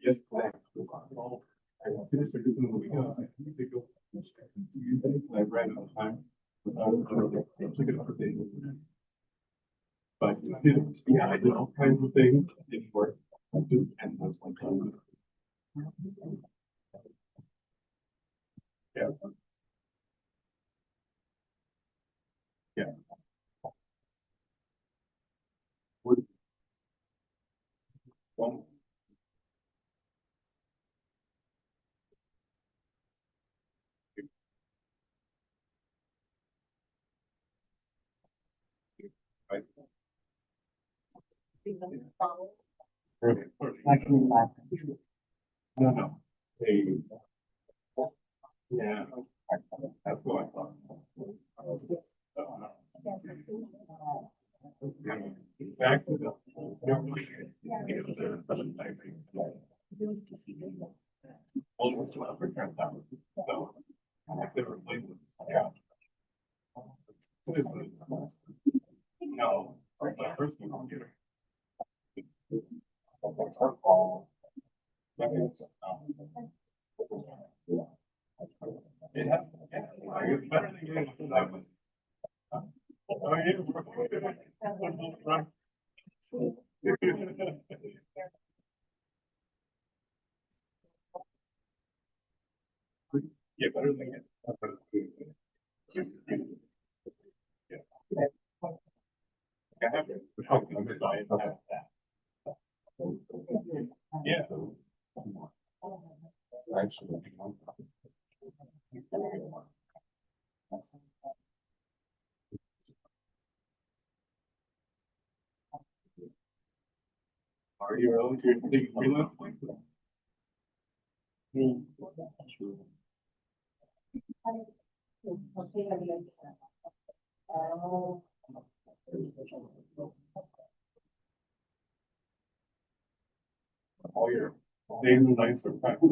Yes, correct. I finished a good movie. I ran out of time. But yeah, I did all kinds of things. It didn't work. And I was like, yeah, yeah. Would one right? No, no. Hey, yeah, that's what I thought. Back to the. Almost 12%. So, if they were playing with, yeah. No, my personal computer. It has, I guess better than that one. Oh, yeah. Yeah, better than it. Yeah. I have it. I'm just buying that. Yeah. Actually. Are you really doing freelance? All your days and nights are packed.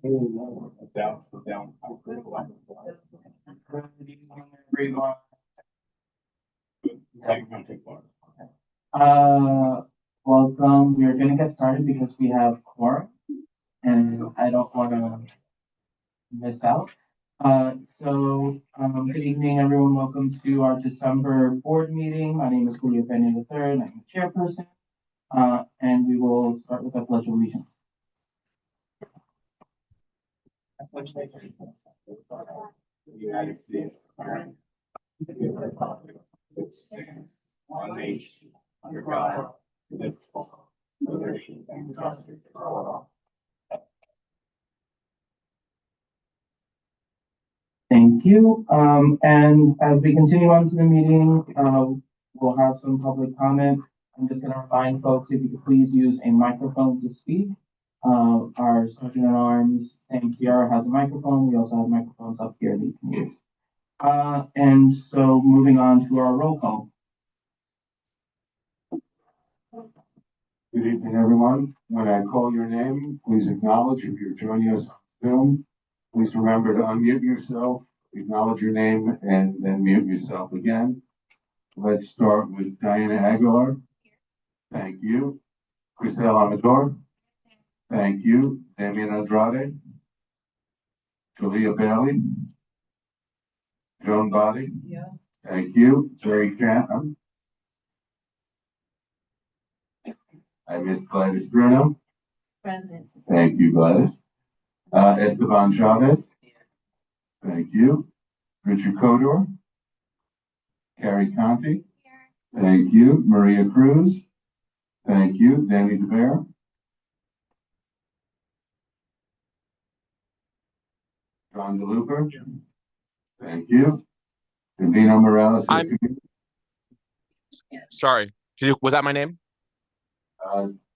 Down, so down. Everyone. Take part. Welcome. We're gonna get started because we have quorum and I don't wanna miss out. Good evening, everyone. Welcome to our December board meeting. My name is Julio Penny III, and I'm the chairperson. And we will start with the pledge of allegiance. The United States of America. The Republic which stands one nation under God, indivisible, with liberty and justice for all. Thank you. And as we continue on to the meeting, we'll have some public comment. I'm just gonna remind folks, if you could please use a microphone to speak. Our Sergeant at Arms, Sam Sierra, has a microphone. We also have microphones up here that you can use. And so moving on to our roll call. Good evening, everyone. When I call your name, please acknowledge. If you're joining us on Zoom, please remember to unmute yourself, acknowledge your name, and then mute yourself again. Let's start with Diana Aguilar. Thank you. Cristel Amador. Thank you. Damian Andrade. Julia Bailey. Joan Body. Yeah. Thank you. Jerry Canton. I miss Gladys Bruno. Present. Thank you, Gladys. Esteban Chavez. Thank you. Richard Codor. Carrie Conti. Thank you. Maria Cruz. Thank you. Danny DeBear. John DeLuper. Thank you. Davino Morales. Sorry, was that my name?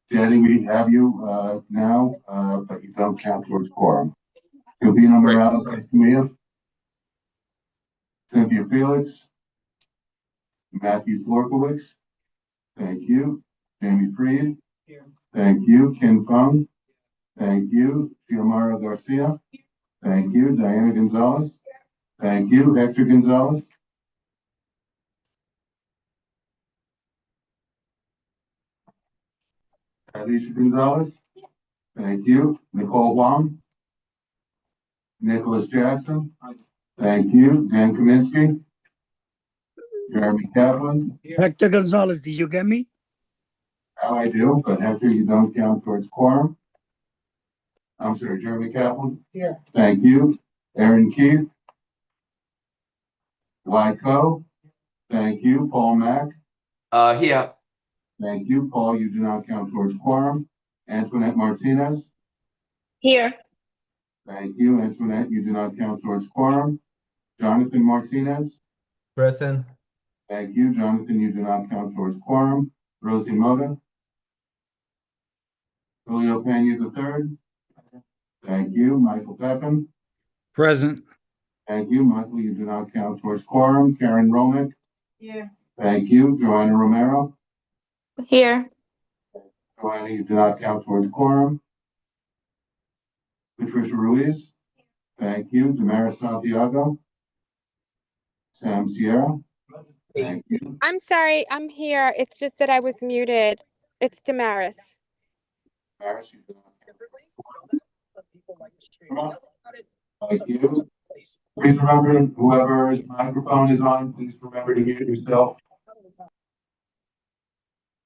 Danny, we have you now, but you don't count towards quorum. Davino Morales Escamilla. Cynthia Felix. Matthew Florkowicz. Thank you. Jamie Freed. Thank you. Ken Fung. Thank you. Xiomara Garcia. Thank you. Diana Gonzalez. Thank you. Hector Gonzalez. Alicia Gonzalez. Thank you. Nicole Wong. Nicholas Jackson. Thank you. Dan Kaminsky. Jeremy Kaplan. Hector Gonzalez, did you get me? How I do, but Hector, you don't count towards quorum. I'm sorry, Jeremy Kaplan. Here. Thank you. Aaron Keith. Wyco. Thank you. Paul Mack. Here. Thank you. Paul, you do not count towards quorum. Antoinette Martinez. Here. Thank you. Antoinette, you do not count towards quorum. Jonathan Martinez. Present. Thank you. Jonathan, you do not count towards quorum. Rosie Moda. Julio Pena III. Thank you. Michael Pepin. Present. Thank you. Michael, you do not count towards quorum. Karen Romick. Here. Thank you. Joanna Romero. Here. Joanna, you do not count towards quorum. Patricia Ruiz. Thank you. Damaris Santiago. Sam Sierra. Thank you. I'm sorry, I'm here. It's just that I was muted. It's Damaris. Damaris, you do not count. Thank you. Please remember, whoever's microphone is on, please remember to mute yourself.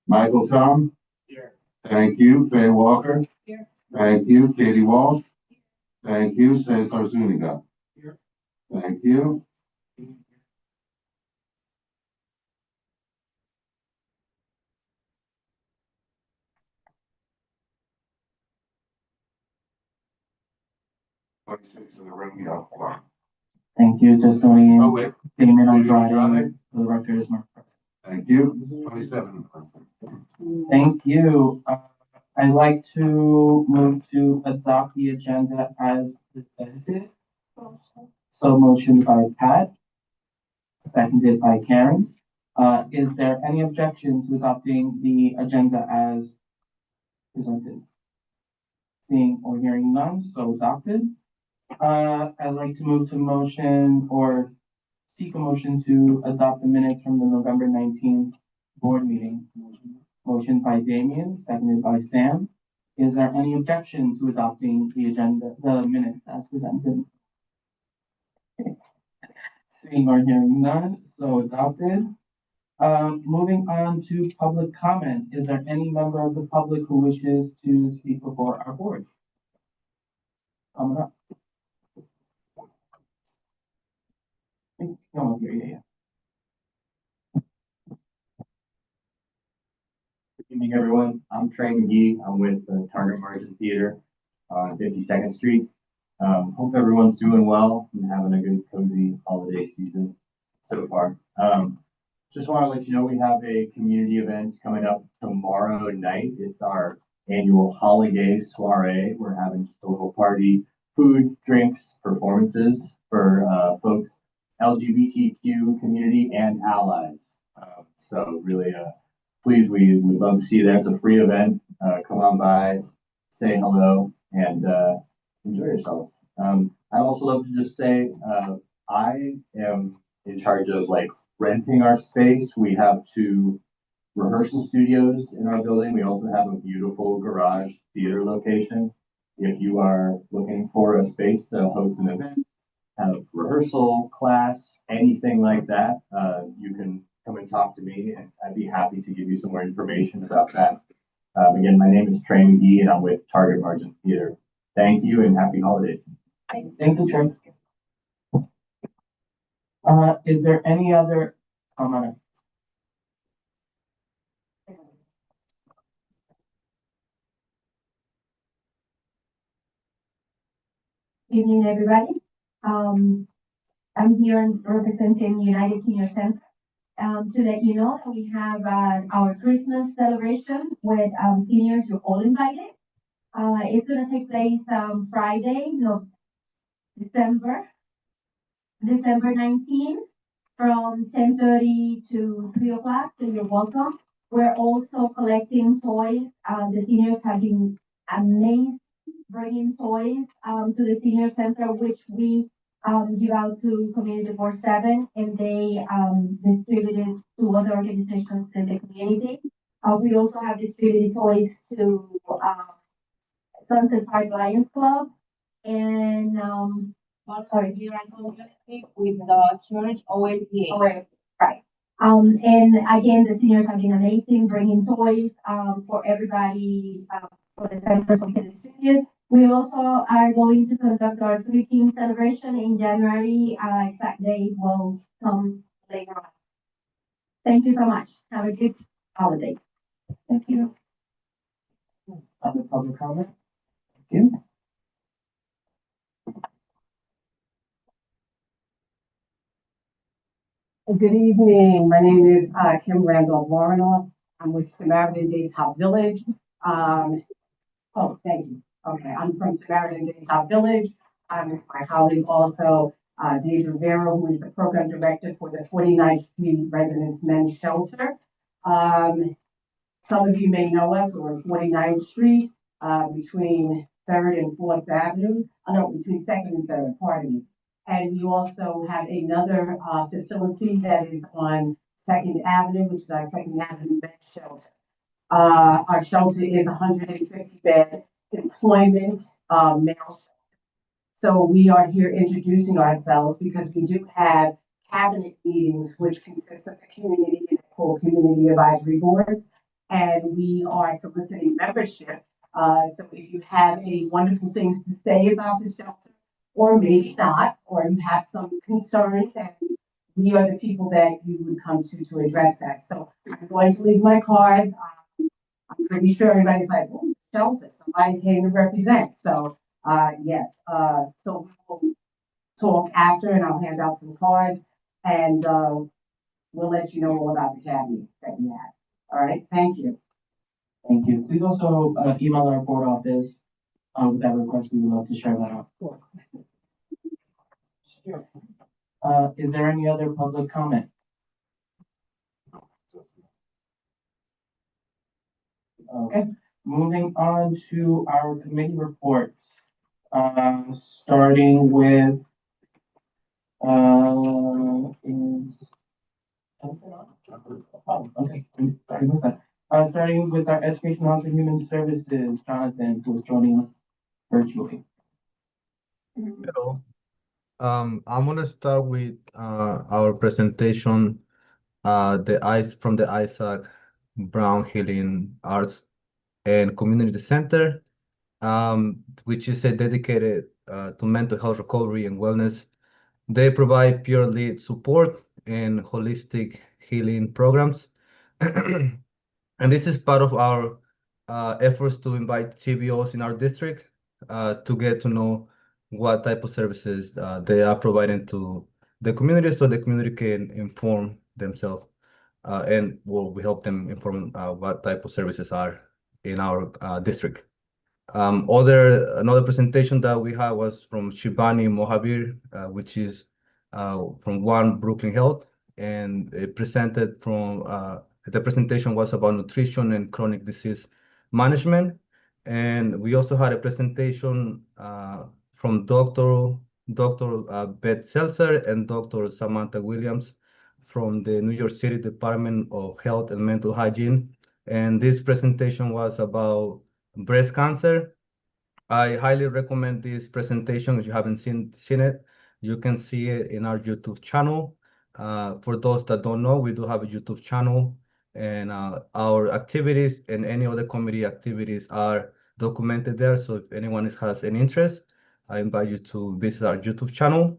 Michael Tom. Here. Thank you. Faye Walker. Here. Thank you. Katie Walsh. Thank you. Cesar Zuniga. Here. Thank you. In the room, you have quorum. Thank you. Just going Oh, in. wait. Damon Andrade. Andrade, for the record, is marked present. Thank you. 27. Thank you. I'd like to move to adopt the agenda as presented. So motion by Pat, seconded by Karen. Is there any objection to adopting the agenda as presented? Seeing or hearing none, so adopted. I'd like to move to motion or seek a motion to adopt the minutes from the November 19th board meeting. Motion by Damian, seconded by Sam. Is there any objection to adopting the minutes as presented? Seeing or hearing none, so adopted. Moving on to public comment. Is there any member of the public who wishes to speak before our board? Coming up. Come up here, yeah. Good evening, everyone. I'm Trey McGee. I'm with the Target Margin Theater on 52nd Street. Hope everyone's doing well and having a good, cozy holiday season so far. Just want to let you know we have a community event coming up tomorrow night. It's our annual holiday soiree. We're having just a little party, food, drinks, performances for folks, LGBTQ community and allies. So really, please, we would love to see you there. It's a free event. Come on by, say hello, and enjoy yourselves. I'd also love to just say I am in charge of like renting our space. We have 2 rehearsal studios in our building. We also have a beautiful garage theater location. If you are looking for a space to host an event, have rehearsal, class, anything like that, you can come and talk to me, and I'd be happy to give you some more information about that. Again, my name is Trey McGee, and I'm with Target Margin Theater. Thank you, and happy holidays. Thank you, Trey. Is there any other comment? Evening, everybody. I'm here representing United Senior Center to let you know that we have our Christmas celebration with seniors. You're all invited. It's going to take place Friday, no, December 19th from 10:30 to 3 o'clock. So you're welcome. We're also collecting toys. The seniors have been amazing bringing toys to the senior center, which we give out to Community 4/7, and they distribute it to other organizations in the community. We also have distributed toys to Sunset Park Lions Club, and Also here at community with the church OLPA. oh, right. And again, the seniors have been amazing, bringing toys for everybody for the center so we can distribute. We also are going to conduct our Three Kings celebration in January. Exact date will come later on. Thank you so much. Have a good holiday. Thank you. Other public comment? Thank you. Good evening. My name is Kim Randolph Warrenoff. I'm with Samaritan Day Top Village. Oh, thank you. Okay, I'm from Samaritan Day Top Village. I'm with my colleague also, Dave Rivera, who is the program director for the 49th Street Residence Men's Shelter. Some of you may know us. We're on 49th Street between 3rd and 4th Avenue. No, between 2nd and 3rd, pardon me. And we also have another facility that is on 2nd Avenue, which is our 2nd Avenue Men's Shelter. Our shelter is 150 bed employment male shelter. So we are here introducing ourselves because we do have cabinet meetings, which consist of the community and called community advisory boards. And we are soliciting membership. So if you have any wonderful things to say about the shelter, or maybe not, or you have some concerns, and we are the people that you would come to address that. So I'm going to leave my cards. I'm pretty sure everybody's like, oh, shelter, somebody came to represent. So yes, so we'll talk after, and I'll hand out some cards, and we'll let you know all about the cabinet that we have. All right, thank you. Thank you. Please also email our board office with that request. We would love to share that out. Of course. Is there any other public comment? Okay. moving on to our committee reports. Starting with, is. Oh, okay, I'm sorry, what's that? Starting with our Education, Health, and Human Services, Jonathan, who is joining us virtually. Hello. I'm gonna start with our presentation, the ICE from the Isaac Brown Healing Arts and Community Center, which is a dedicated to mental health recovery and wellness. They provide peer lead support and holistic healing programs. And this is part of our efforts to invite CBOs in our district to get to know what type of services they are providing to the community so the community can inform themselves and we help them inform what type of services are in our district. Another presentation that we had was from Shivani Mohabir, which is from One Brooklyn Health, and it presented from the presentation was about nutrition and chronic disease management. And we also had a presentation from Dr. Beth Seltzer and Dr. Samantha Williams from the New York City Department of Health and Mental Hygiene. And this presentation was about breast cancer. I highly recommend this presentation. If you haven't seen it, you can see it in our YouTube channel. For those that don't know, we do have a YouTube channel, and our activities and any other committee activities are documented there. So if anyone has an interest, I invite you to visit our YouTube channel.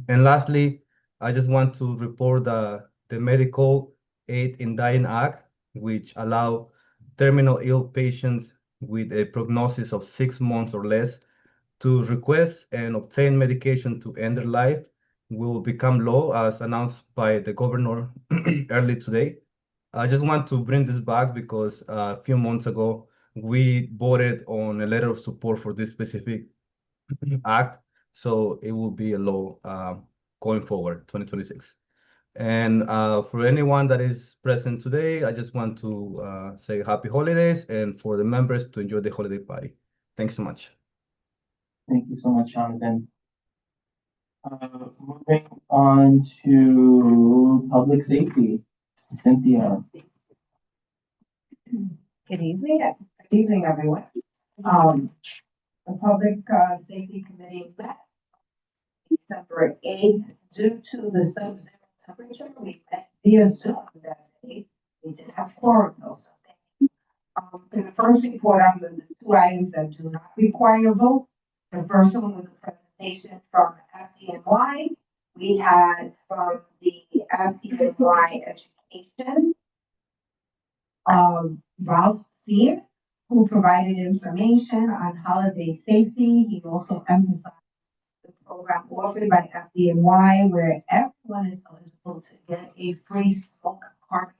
And lastly, I just want to report the Medical Aid in Dying Act, which allow terminal ill patients with a prognosis of 6 months or less to request and obtain medication to end their life will become law as announced by the governor early today. I just want to bring this back because a few months ago, we voted on a letter of support for this specific act. So it will be a law going forward, 2026. And for anyone that is present today, I just want to say happy holidays and for the members to enjoy the holiday party. Thanks so much. Thank you so much, Jonathan. Moving on to public safety, Cynthia. Good evening, everyone. The Public Safety Committee met December 8th. Due to the sub-zero temperature, we met via Zoom that day. We did have quorum though, so in the first report on the two items that do not require a vote. The first one was a presentation from FDNY. We had from the FDNY Education, Ralph Sear, who provided information on holiday safety. He also emphasized the program offered by FDNY, where everyone is eligible to get a free smoke carbon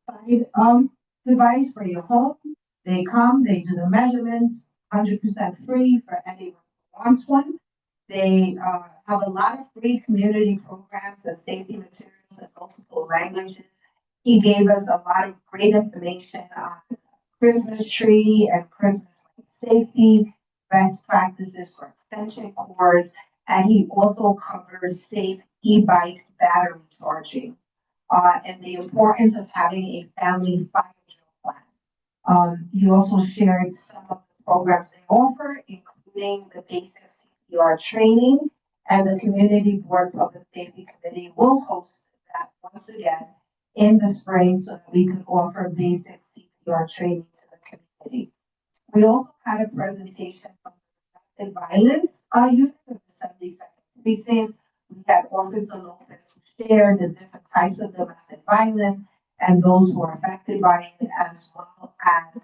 monoxide device for your home. They come, they do the measurements, 100% free for anyone who wants one. They have a lot of free community programs and safety materials in multiple languages. He gave us a lot of great information on Christmas tree and Christmas safety, best practices for extension cords, and he also covered safe e-bike battery charging and the importance of having a family fire drill plan. He also shared some of the programs they offer, including the basic CPR training, and the Community Board Public Safety Committee will host that once again in the spring so that we can offer basic CPR training to the community. We also had a presentation from the domestic violence unit of the 72nd Precinct. We had Officer Lopez who shared the different types of domestic violence and those who are affected by it, as well as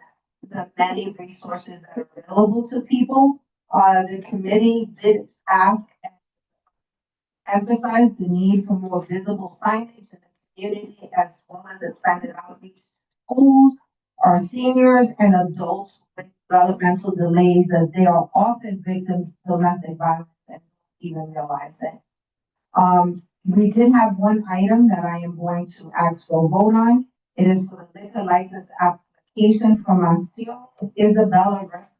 the many resources that are available to people. The committee did ask and emphasize the need for more visible signage in the community, as well as expanded outreach to schools, our seniors, and adults with developmental delays, as they are often victims of domestic violence and don't even realize it. We did have one item that I am going to ask for a vote on. It is for the liquor license application from Monsieur Isabella Rest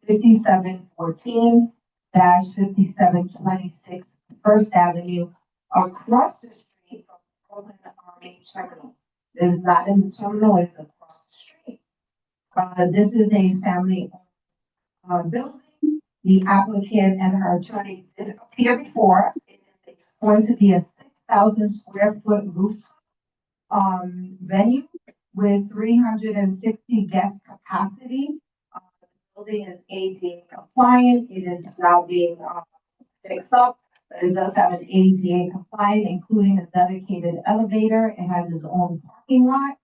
5714-5726 First Avenue, across the street from Brooklyn Army Terminal. It is not in the terminal, it is across the street. This is a family building. The applicant and her attorney did appear before us. It is going to be a 6,000 square foot rooftop venue with 360 guest capacity. The building is ADA compliant. It is now being fixed up, but it does have an ADA compliant, including a dedicated elevator. It has its own parking lot.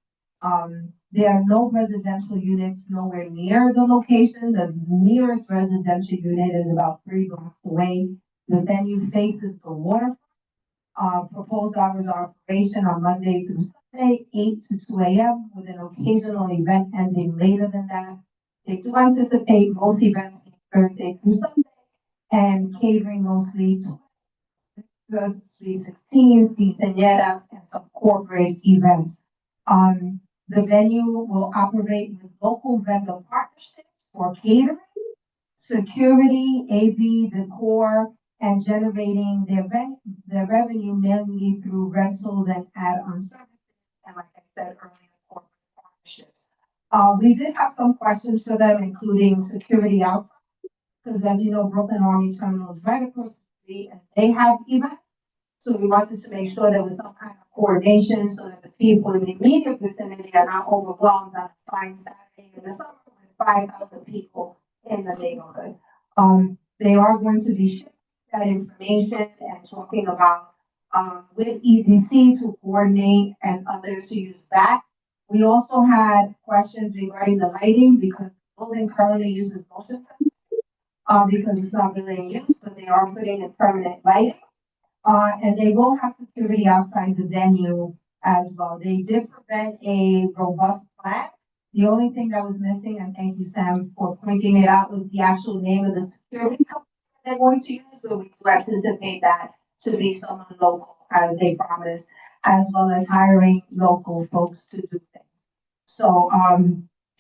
There are no residential units nowhere near the location. The nearest residential unit is about 3 blocks away. The venue faces the water. Proposed hours of operation on Monday through Sunday, 8 to 2 a.m. with an occasional event ending later than that. They do anticipate most events being Thursday through Sunday and catering mostly to the Sweet 16s, quinceañeras, and some corporate events. The venue will operate with local vendor partnerships for catering, security, AV, decor, and generating their revenue mainly through rentals and add-on services, and like I said earlier, corporate partnerships. We did have some questions for them, including security outside, because as you know, Brooklyn Army Terminal is right across the street, and they have events. So we wanted to make sure there was some kind of coordination so that the people in the immediate vicinity are not overwhelmed on a fine Saturday in the summer with 5,000 people in the neighborhood. They are going to be sharing that information and talking about with EDC to coordinate and others to use back. We also had questions regarding the lighting because the building currently uses motion sensors because it's not really in use, but they are putting in permanent lighting. And they will have security outside the venue as well. They did present a robust plan. The only thing that was missing, and thank you, Sam, for pointing it out, was the actual name of the security company they're going to use, but we do anticipate that to be someone local, as they promised, as well as hiring local folks to do things. So,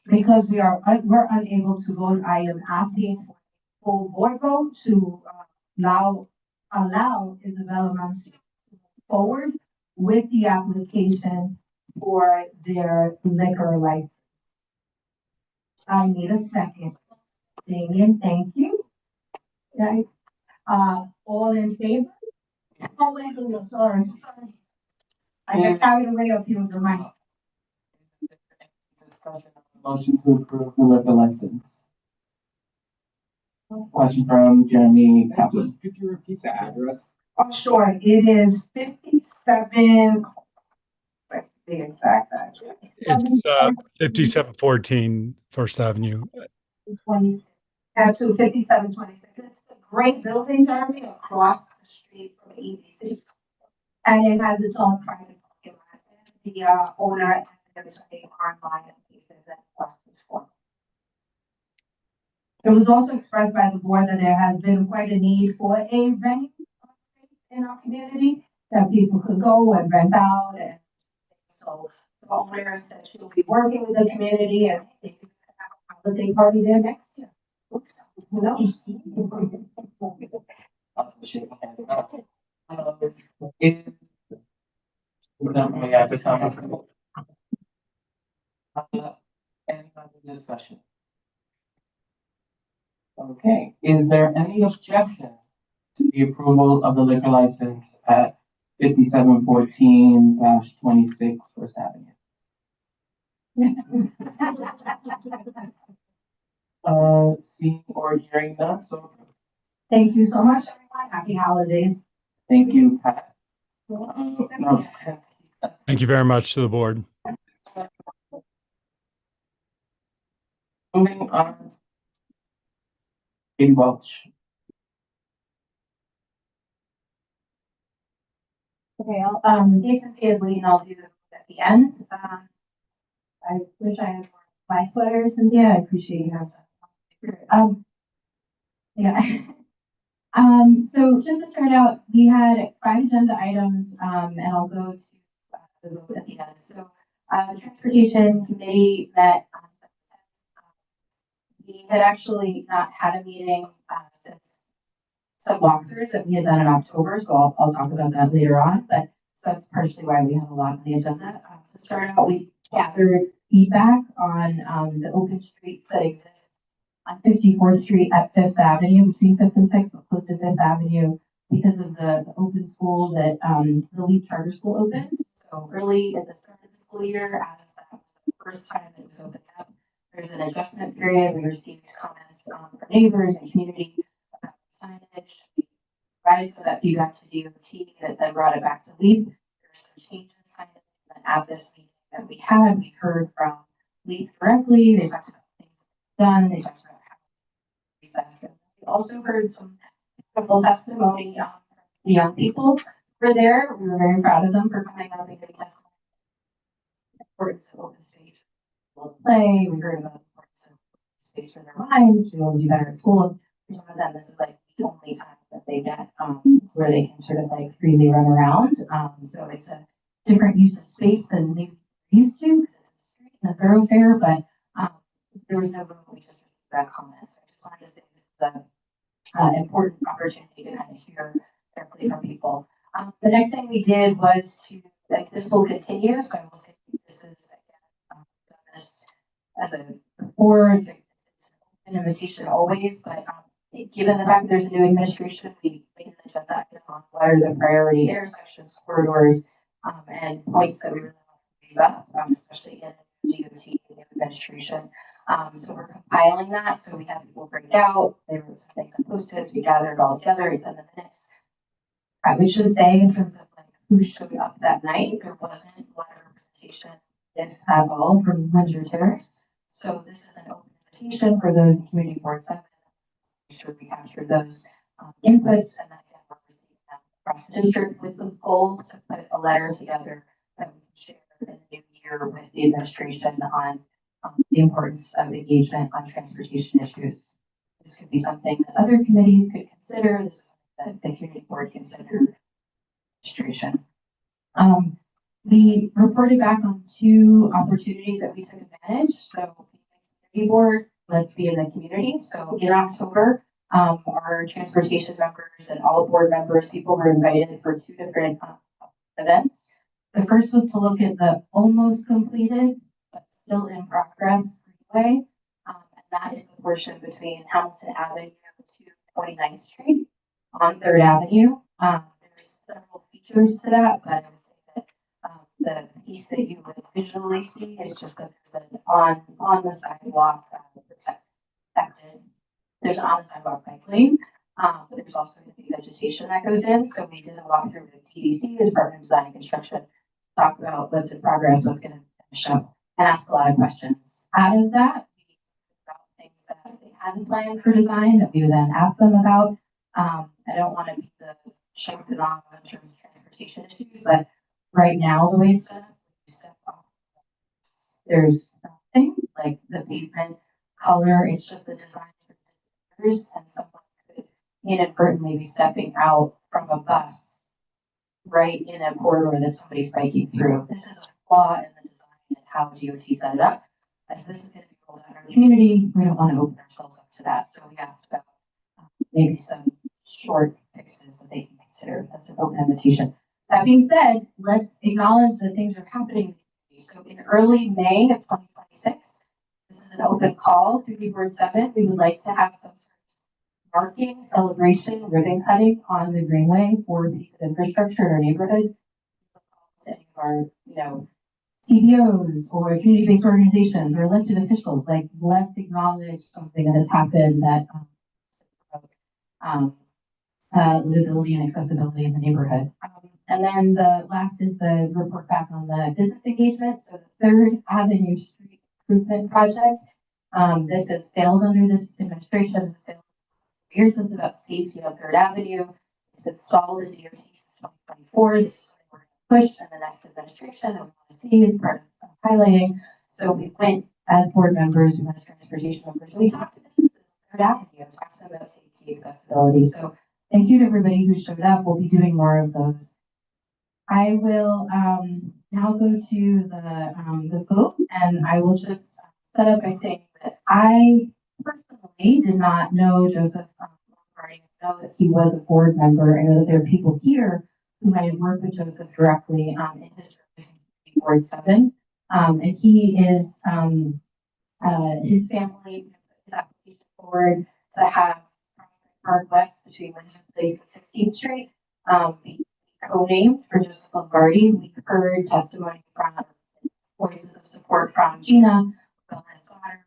because we're unable to vote, I am asking for a full board vote to allow Isabella Mansour to move forward with the application for their liquor license. I need a second. Damien, thank you. Okay. All in favor? Oh, wait, no, sorry. I got carried away up here with the mic. Discussion on the motion to approve the liquor license. Question from Jeremy Kaplan. Could you repeat the address? Oh, sure, it is 57, the exact address. It's 5714 First Avenue. 26, to 5726. It's a great building, Jeremy, across the street from EDC. And it has its own private parking lot. The owner and the attorney are online and pieces and questions for. It was also expressed by the board that there has been quite a need for a venue in our community that people could go and rent out. And so the owner said she'll be working with the community and they could have a holiday party there next year. Oops, who knows? Any other discussion? Okay, is there any objection to the approval of the liquor license at 5714-26 First Avenue? Seeing or hearing none, so Thank you so much, everyone. Happy holidays. thank you, Pat. No, Thank you very much to the board. moving on. Katie Welch. Okay, Jason P is leading, I'll do it at the end. I wish I had my sweater, Cynthia, I appreciate you have that. Yeah. So just to start out, we had 5 agenda items, and I'll go to the vote at the end. So The Transportation Committee met. We had actually not had a meeting since some walkthroughs that we had done in October, so I'll talk about that later on, but that's partially why we have a lot on the agenda. To start out, we gathered feedback on the open streets that exist on 54th Street at Fifth Avenue, between Fifth and Sixth, but close to Fifth Avenue, because of the open school that the Leap Charter School opened. So early at the start of the school year, as that was the first time it was opened up, there's an adjustment period. We received comments from neighbors and community about signage. We provided some of that feedback to DOT that then brought it back to Leap. There's some changes in signage. And at this meeting that we had, we heard from Leap directly. They talked about things done. They talked about we also heard some wonderful testimony from the young people who were there. We were very proud of them for coming up and giving testimony. The importance of open space for play. We heard about the importance of space for their minds to be able to do better at school. For some of them, this is like the only time that they get where they can sort of like freely run around. So it's a different use of space than they used to because it's a street and a thoroughfare, but there was no room. We just received that comment. So I just wanted to say this is an important opportunity to kind of hear directly from people. The next thing we did was to, like, this will continue. So I will say this is, again, done this as a board. It's an invitation always, but given the fact that there's a new administration, we made an agenda on what are the priority intersections, corridors, and points that we really want to raise up, especially in DOT and new administration. So we're compiling that. So we had people break it out. There were some things posted. We gathered it all together. It's in the minutes. We should say in terms of like who showed up that night, there wasn't a lot of representation, if at all, from Windsor Terrace. So this is an open invitation for those in Community Board 7. Make sure we capture those inputs, and then again, we're receiving them across the district with the goal to put a letter together that we can share in the new year with the administration on the importance of engagement on transportation issues. This could be something that other committees could consider. This is that the community board considered administration. We reported back on 2 opportunities that we took advantage. So the community board, let's be in the community. So in October, our transportation members and all board members, people were invited for 2 different events. The first was to look at the almost completed but still in progress freeway. And that is the portion between Hamilton Avenue to 29th Street on 3rd Avenue. There's several features to that, but I would say that the piece that you would visually see is just that there's an on the sidewalk exit. There's an on the sidewalk bike lane. But there's also going to be vegetation that goes in. So we did a walkthrough with TDC, the Department of Design and Construction, to talk about what's in progress, what's going to finish up, and ask a lot of questions. Out of that, we talked about things that they hadn't planned for design that we would then ask them about. I don't want to be the shock and awe in terms of transportation issues, but right now, the way it's set up, you step off, there's nothing like the pavement color. It's just the design for visitors, and someone could inadvertently be stepping out from a bus right in a corridor that somebody's biking through. This is a flaw in the design and how DOT set it up. As this is going to be rolled out in our community, we don't want to open ourselves up to that. So we asked about maybe some short fixes that they can consider. That's an open invitation. That being said, let's acknowledge that things are happening. So in early May of 2026, this is an open call to Board 7. We would like to have some marking, celebration, ribbon cutting on the greenway for a piece of infrastructure in our neighborhood. To any of our, CBOs or community-based organizations or elected officials, like, let's acknowledge something that has happened that livability and accessibility in the neighborhood. And then the last is the report back on the business engagement. So the 3rd Avenue Street Improvement Project. This has failed under this administration. This has failed for years. This is about safety on 3rd Avenue. It's been stalled in DOT since 2024. This is something we're going to push in the next administration and we want to see as part of highlighting. So we went as board members, we went as transportation members. So we talked to businesses on 3rd Avenue and talked to them about safety, accessibility. So thank you to everybody who showed up. We'll be doing more of those. I will now go to the vote, and I will just set up by saying that I personally did not know Joseph Lombardi. I know that he was a board member. I know that there are people here who might have worked with Joseph directly in his service in Board 7. And he is his family put his application forward to have Park West between Winter Place and 16th Street be co-named for Joseph Lombardi. We heard testimony from voices of support from Gina, well as daughter,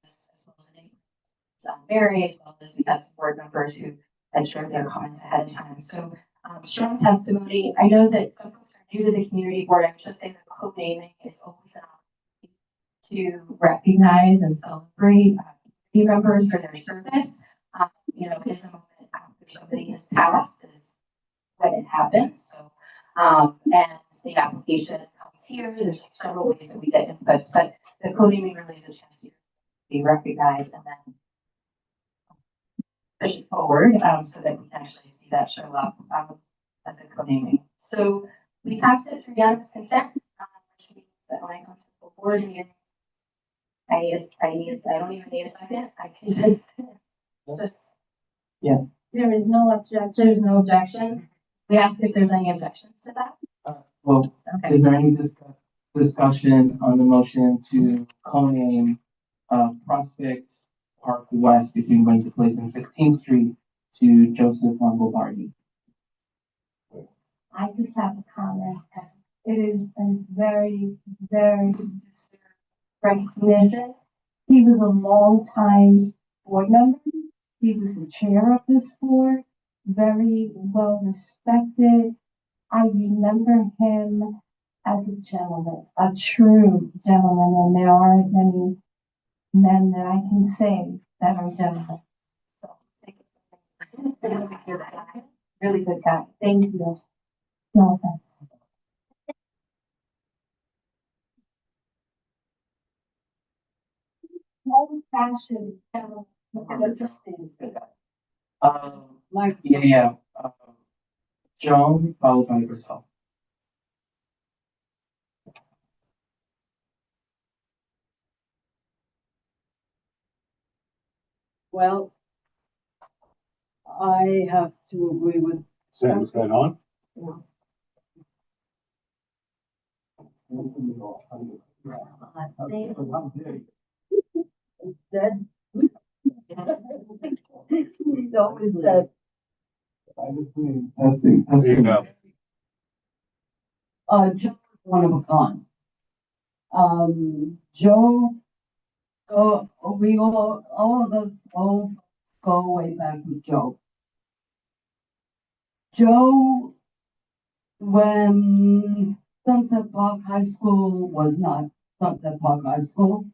as well as the neighbor, Mary, as well as we had some board members who had shared their comments ahead of time. So strong testimony. I know that some folks are new to the community board. I would just say that co-naming is always an opportunity to recognize and celebrate community members for their service. You know, it is a moment after somebody has passed is when it happens. So, and the application comes here. There's several ways that we get inputs, but the co-naming really is a chance to be recognized and then push it forward so that we can actually see that show up as a co-naming. So we passed it through unanimous consent, which means that when I come to the board meeting, I don't even need a second. I can just There is no objection. there's no objection. We ask if there's any objections to that. Well, Okay. is there any discussion on the motion to co-name Prospect Park West between Winter Place and 16th Street to Joseph Lombardi? I just have a comment. It is a very, very recognition. He was a long time board member. He was the chair of this board, very well respected. I remember him as a gentleman, a true gentleman, and there aren't many men that I can say that are gentlemen. Really good guy. Thank you. No offense. Old fashioned gentleman. Yeah. Joan, followed by yourself. Well, I have to agree with. Sam, is that on? Dead. He's always dead. Testing. There you go. Joe is one of a kind. Joe, we all of us all go way back with Joe. Joe, when Sunset Park High School was not Sunset Park High School,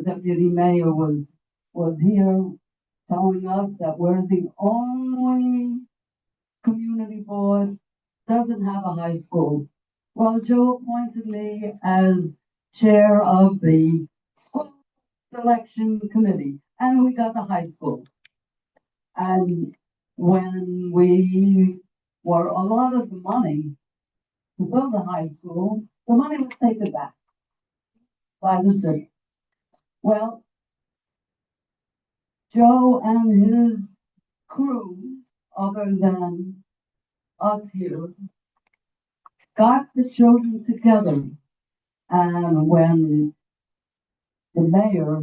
Deputy Mayor was here telling us that we're the only community board doesn't have a high school. Well, Joe appointed me as chair of the school selection committee, and we got the high school. And when we were allotted the money to build a high school, the money was taken back by the city. Well, Joe and his crew, other than us here, got the children together. And when the mayor,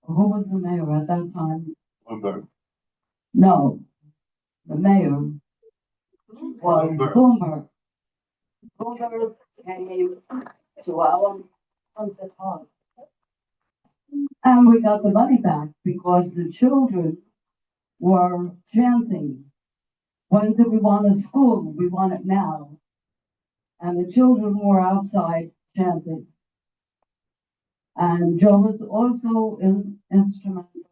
who was the mayor at that time? Lumber. No, the mayor was Boomer. Boomer came to our Sunset Park. And we got the money back because the children were chanting, when do we want a school? We want it now. And the children were outside chanting. And Joe was also instrumental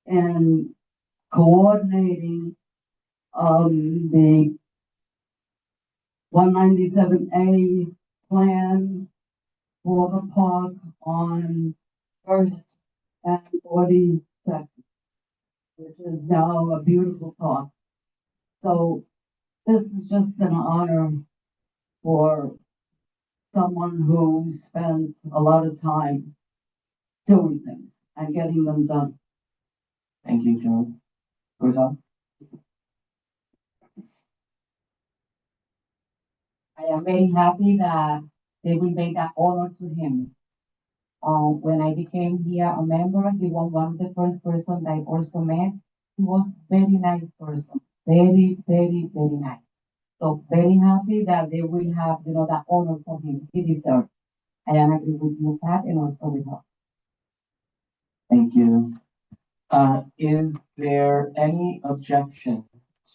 in coordinating the 197A plan for the park on First and 42nd, which is now a beautiful park. So this is just an honor for someone who spent a lot of time doing things and getting them done. Thank you, June. Who's on? I am very happy that they will make that honor to him. When I became here a member, he was one of the first person that I also met. He was very nice person, very, very, very nice. So very happy that they will have, that honor for him. He deserves. I am agree with you, Pat, and also with her. Thank you. Is there any objection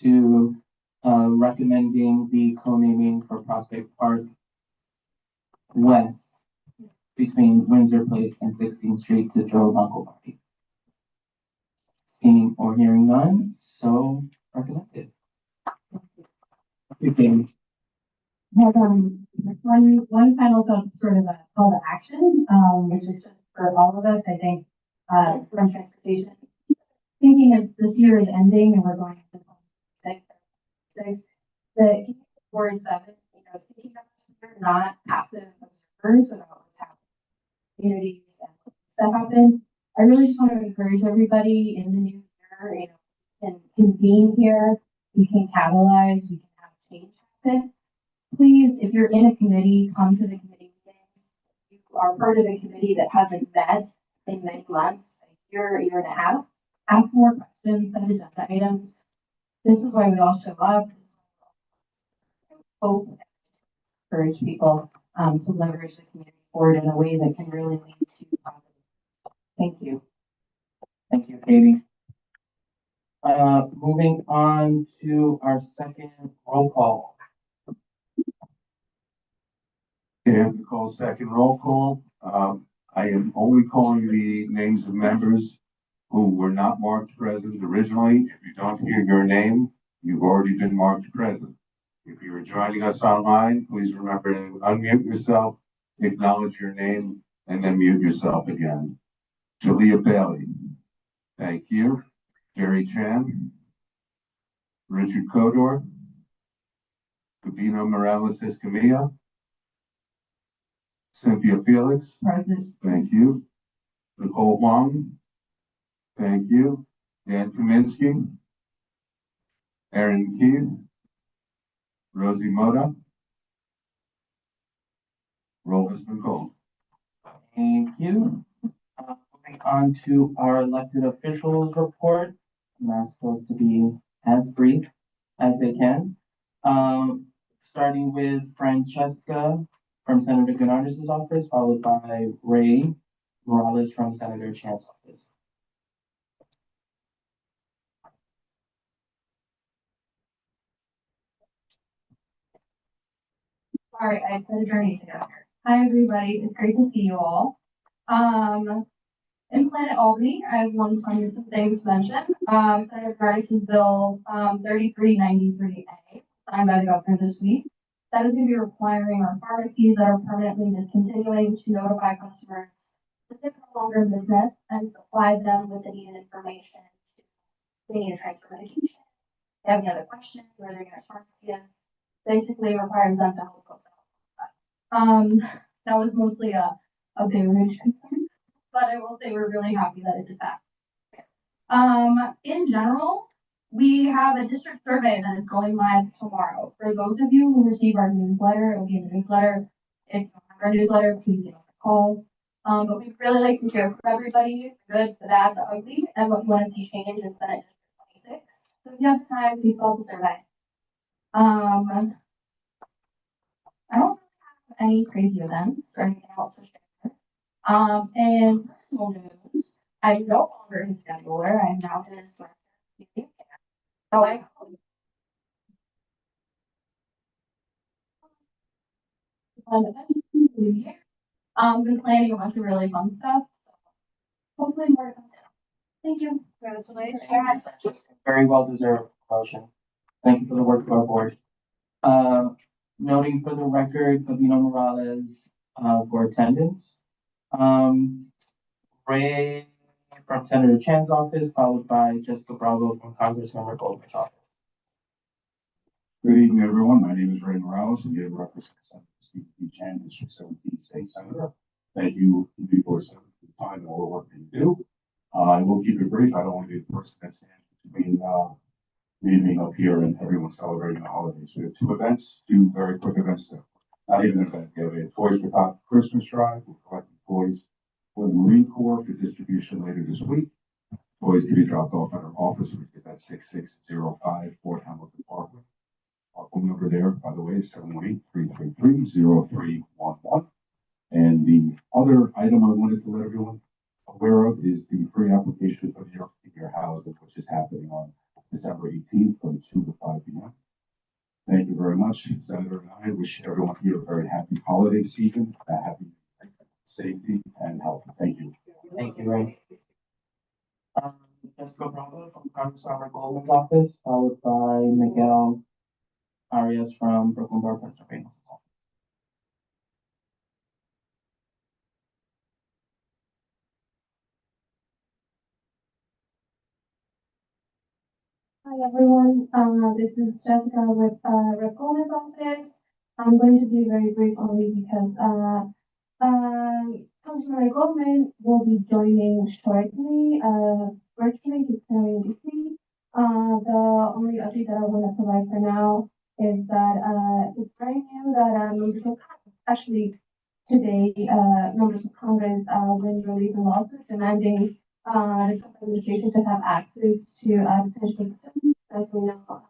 to recommending the co-naming for Prospect Park West between Windsor Place and 16th Street to Joe Uncle Party? Seeing or hearing none, so recommended. Okay, Have, one final sort of a call to action, which is just for all of us, I think, from transportation. Thinking as this year is ending and we're going into 26, the Ward 7, thinking about this, we're not passive observers about what's happening in communities and stuff happen. I really just want to encourage everybody in the new year, can convene here, we can catalyze, we can have change happen. Please, if you're in a committee, come to the committee meetings. You are part of a committee that hasn't met in many months, a year and a half. Ask more questions, set agenda items. This is why we all show up. Hope, encourage people to leverage the community forward in a way that can really lead to positive. Thank you. thank you, Katie. Moving on to our second roll call. Okay, I have to call second roll call. I am only calling the names of members who were not marked present originally. If you don't hear your name, you've already been marked present. If you are joining us online, please remember to unmute yourself, acknowledge your name, and then mute yourself again. Julia Bailey, thank you. Jerry Chan, Richard Kodor, Gabino Morales Escamilla, Cynthia Felix, Present. thank you. Nicole Huang, thank you. Dan Kaminsky, Aaron Keith, Rosie Moda. Roll has been called. Thank you. Moving on to our elected officials report. And that's supposed to be as brief as they can. Starting with Francesca from Senator Gennardis' office, followed by Ray Morales from Senator Chan's office. All right, I put a journey together. Hi, everybody. It's great to see you all. In Planet Albany, I have one fun thing to mention. Senator Gardis's bill 3393A, signed by the governor this week. That is going to be requiring our pharmacies that are permanently discontinuing to notify customers that they're no longer in business and supply them with the needed information. They need to transfer medication. If they have any other questions, where their nearest pharmacy is, basically requires them to help folks out. That was mostly a beverage concern, but I will say we're really happy that it did that. In general, we have a district survey that is going live tomorrow. For those of you who receive our newsletter, it will be in the newsletter. If you don't have our newsletter, please give us a call. But we'd really like to hear from everybody, the good, the bad, the ugly, and what you want to see change in Senate District 26. So if you have time, please fill out the survey. I don't have any crazy events or anything else to share. And personal news, I'm no longer his scheduler. I'm now his director. So been planning a bunch of really fun stuff. Hopefully more to come soon. Thank you. Congratulations. Very well deserved promotion. Thank you for the work of our board. Noting for the record, Gabino Morales for attendance. Ray from Senator Chan's office, followed by Jessica Bravo from Congressmember Goldberg's office. Good evening, everyone. My name is Ray Morales. I'm here to represent CB Chan, District 17 State Senator. Thank you, for the time and all the work that you do. I will keep it brief. I don't want to be the person that stands between me being up here and everyone celebrating the holidays. We have two very quick events. Not even an event. We have a Toys for Tot Christmas drive. We're collecting toys for the Marine Corps for distribution later this week. Toys can be dropped off at our office. We get that 6605 Fort Hamilton Parkway. Our phone number there, by the way, is 718-333-0311. And the other item I wanted to let everyone aware of is the free application for the York Senior Housing, which is happening on December 18th from 2 to 5 p.m. Thank you very much, Senator, and I wish everyone here a very happy holiday season, happy safety and health. Thank you. Thank you, Ray. Jessica Bravo from Congressmember Goldman's office, followed by Miguel Arias from Brooklyn Borough, Pennsylvania. Hi, everyone. This is Jessica with Rep. Gomez's office. I'm going to be very brief only because Councilman Goldman will be joining shortly. Virtually, he's currently in DC. The only update that I want to provide for now is that it's very new that members of actually today members of Congress will release a lawsuit demanding the Trump administration to have access to detention facilities. As we know,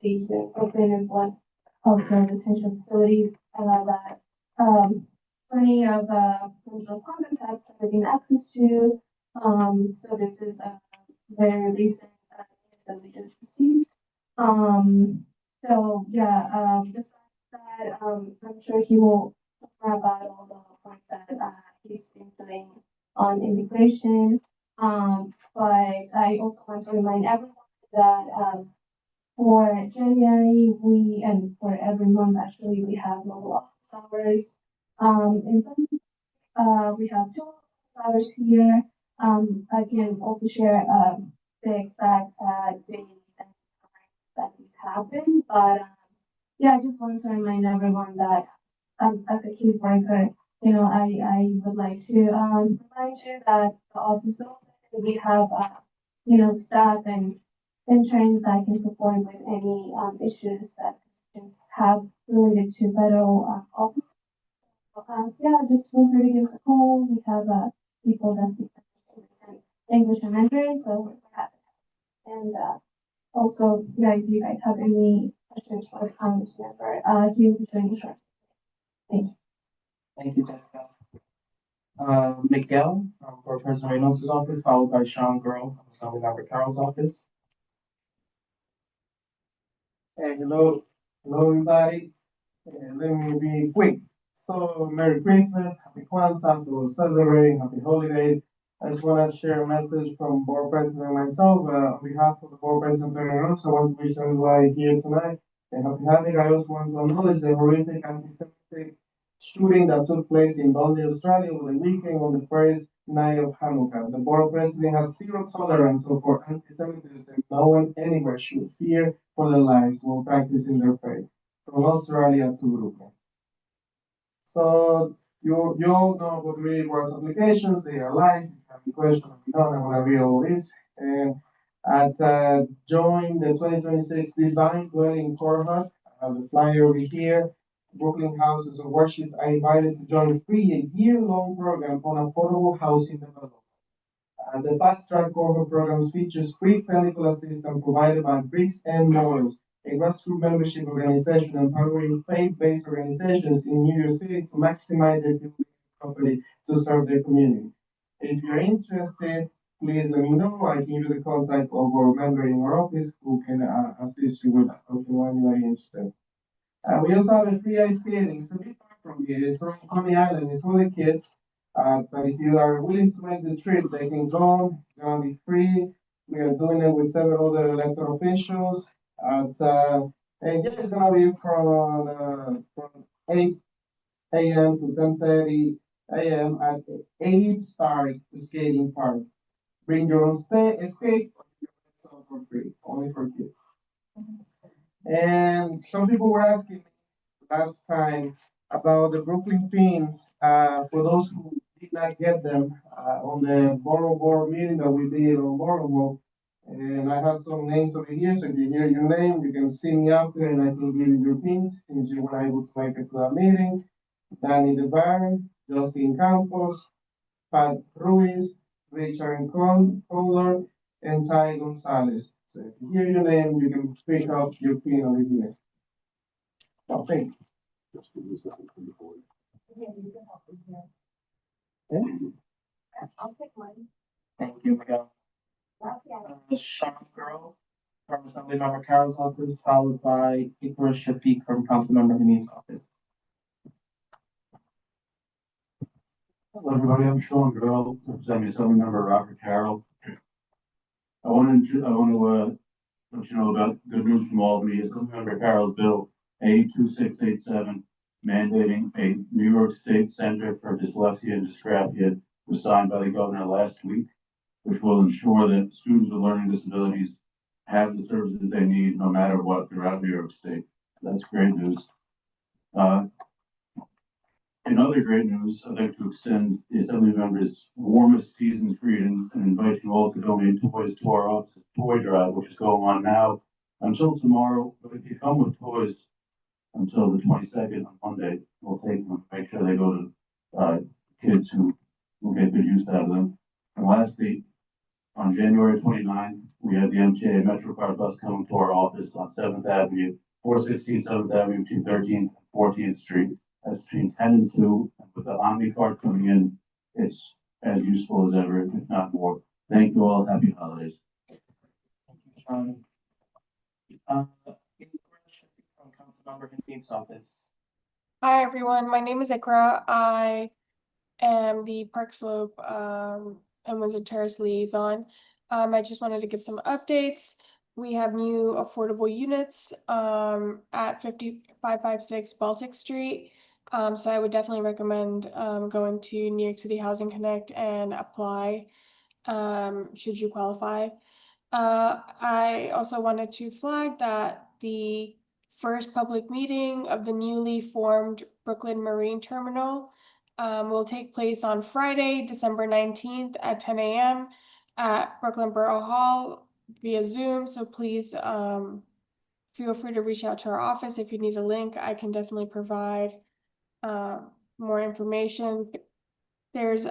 the here in Brooklyn is one of the detention facilities that plenty of members of Congress have been access to. So this is a very recent news that we just received. So yeah, besides that, I'm sure he will talk about all the points that he's been doing on immigration. But I also want to remind everyone that for January, and for every month actually, we have mobile office hours. In some, we have 2 hours here. I can also share the exact days and times that this happened. But yeah, I just want to remind everyone that as a case worker, I would like to remind you that the office open, we have staff and trainings that can support with any issues that patients have related to federal office. Yeah, just feel free to give us a call. We have people that speak English and Mandarin, so we're happy. And also, yeah, if you guys have any questions for the Congress member, he will be joining shortly. Thank you. Thank you, Jessica. Miguel for President Reynold's office, followed by Sean Girl from Assembly Carroll's office. Hey, hello, everybody. Let me be quick. So, Merry Christmas, Happy Kwanzaa, to celebrate, Happy Holidays. I just want to share a message from Board President and myself. On behalf of the Board President and I also want to wish everybody here tonight a happy holiday. I also want to acknowledge the horrific anti-Semitic shooting that took place in Dundee, Australia over the weekend on the first night of Hanukkah. The Board President has zero tolerance for anti-Semitism. No one anywhere should fear for their lives while practicing their faith. From Australia to Brooklyn. So you all know about Read Words applications. They are live. If you have any questions, if you don't, I'm going to read all this. And at join the 2026 Divine Dwelling Cohort, I have the flyer over here. Brooklyn Houses of Worship are invited to join a year-long program on affordable housing development. The Fast Track Cohort program features free technical assistance provided by Bricks and Mortars, a grassroots membership organization empowering faith-based organizations in New York City to maximize their property to serve their community. If you're interested, please let me know. I can give you the contact of our member in our office who can assist you with that if you are interested. We also have a free ice skating. It's a bit far from here. It's on Coney Island. It's for the kids. But if you are willing to make the trip, they can go. It's gonna be free. We are doing it with several other elected officials. And yeah, it's gonna be from 8 a.m. to 10:30 a.m. at the 8 Star Skating Park. Bring your own skate for free, only for kids. And some people were asking me last time about the Brooklyn pins, for those who did not get them, on the borough board meeting that we did on Borough. And I have some names over here, so if you hear your name, you can see me up there and I can give you your pins, since you were able to make it to that meeting. Danny DeBarn, Justin Campos, Pat Ruiz, Richard Kohler, and Ty Gonzalez. So if you hear your name, you can pick up your pin over here. Oh, thank you. I'll take mine. Thank you, Miguel. Sean Girl from Assemblymember Carroll's office, followed by Ikra Shafiq from Councilmember Hanif's office. Hello, everybody. I'm Sean Girl, representing Assemblymember Robert Carroll. I want to let you know about good news from Albany. Assemblymember Carroll's bill A2687, mandating a New York State Center for Dyslexia and Dysgraphia, was signed by the governor last week, which will ensure that students with learning disabilities have the services they need no matter what throughout New York State. That's great news. In other great news, I'd like to extend the Assembly members' warmest season's greetings and invite you all to donate toys to our office toy drive, which is going on now until tomorrow. But if you come with toys until the 22nd on Monday, we'll take them, make sure they go to kids who will get good use out of them. And lastly, on January 29th, we have the MTA MetroCard bus coming to our office on 7th Avenue, 416 7th Avenue, between 13th and 14th Street. That's between 10 and 2. And with the Omni card coming in, it's as useful as ever, if not more. Thank you all. Happy holidays. Thank you, Sean. Ikra Shafiq from Councilmember Hanif's office. Hi, everyone. My name is Ikra. I am the Park Slope and Wizard Terrace liaison. I just wanted to give some updates. We have new affordable units at 5556 Baltic Street. So I would definitely recommend going to New York City Housing Connect and apply should you qualify. I also wanted to flag that the first public meeting of the newly formed Brooklyn Marine Terminal will take place on Friday, December 19th at 10 a.m. at Brooklyn Borough Hall via Zoom. So please feel free to reach out to our office if you need a link. I can definitely provide more information. There's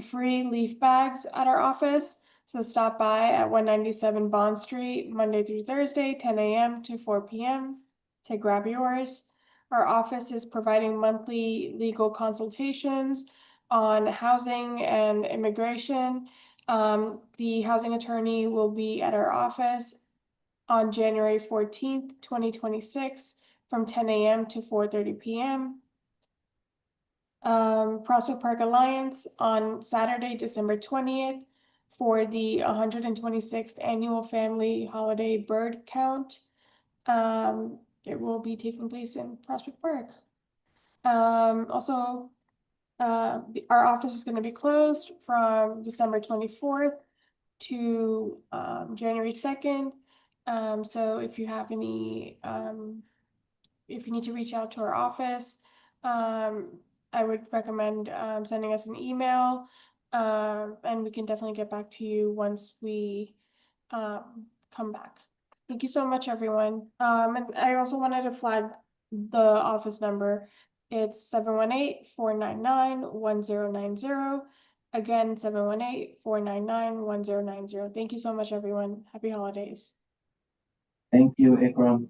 free leaf bags at our office. So stop by at 197 Bond Street, Monday through Thursday, 10 a.m. to 4 p.m. to grab yours. Our office is providing monthly legal consultations on housing and immigration. The housing attorney will be at our office on January 14th, 2026 from 10 a.m. to 4:30 p.m. Prospect Park Alliance on Saturday, December 20th for the 126th annual family holiday bird count. It will be taking place in Prospect Park. Also, our office is going to be closed from December 24th to January 2nd. So if you have any, if you need to reach out to our office, I would recommend sending us an email, and we can definitely get back to you once we come back. Thank you so much, everyone. And I also wanted to flag the office number. It's 718-499-1090. Again, 718-499-1090. Thank you so much, everyone. Happy holidays. Thank you, Ikra.